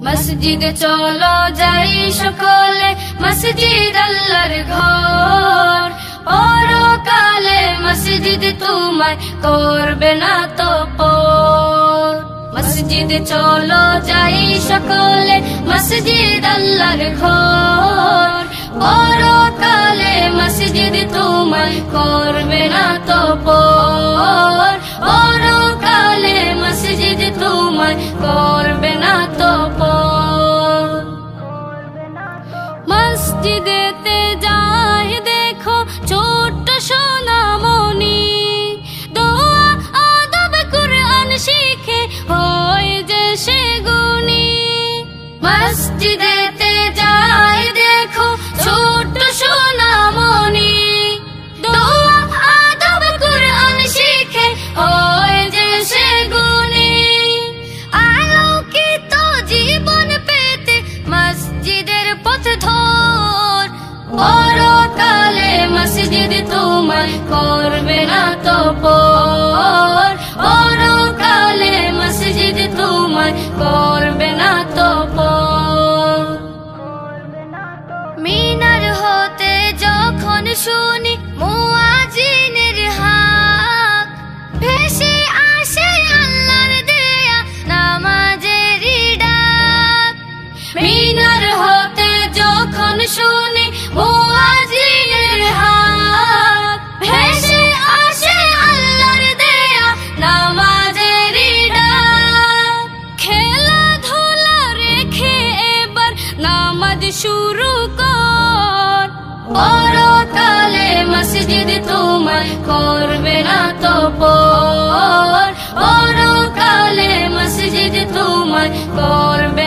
মসজিদে চলো যাই সকলে, মসজিদ আল্লাহর ঘর। পরকালে মসজিদ তোমায় করবে না তো পর। মসজিদে চলো যাই সকলে, মসজিদ আল্লাহর ঘর। পরকালে মসজিদ তোমায় করবে না তো পর। পরকালে মসজিদ তোমায় করবে না তো পর। মসজিদেতে যাই দেখো ছোট্ট সোনামণি, দোয়া আদব কুরআন শিখে হয় যে সে গুণী। মসজিদেতে যাই দেখো ছোট্ট সোনামণি, দোয়া আদব কুরআন শিখে হয় যে সে গুণী। আলোকিত জীবন পেতে মসজিদের পথ ধর। পরকালে মসজিদ তোমায় করবে না তো পর। পরকালে মসজিদ তোমায় করবে না তো পর। মিনার হতে যখন শুনি মুয়াজ্জিনের হাক, ভেসে আসে আল্লাহর দেয়া নামাজেরই ডাক। মিনার হতে যখন শুনি মুয়াজ্জিনের হাক, ভেসে আসে আল্লাহর দেয়া নামাজেরই ডাক। খেলাধুলা রেখে এবার নামাজ শুরু কর। পরকালে মসজিদ তোমায় করবে না তো পর। পরকালে মসজিদ তোমায় করবে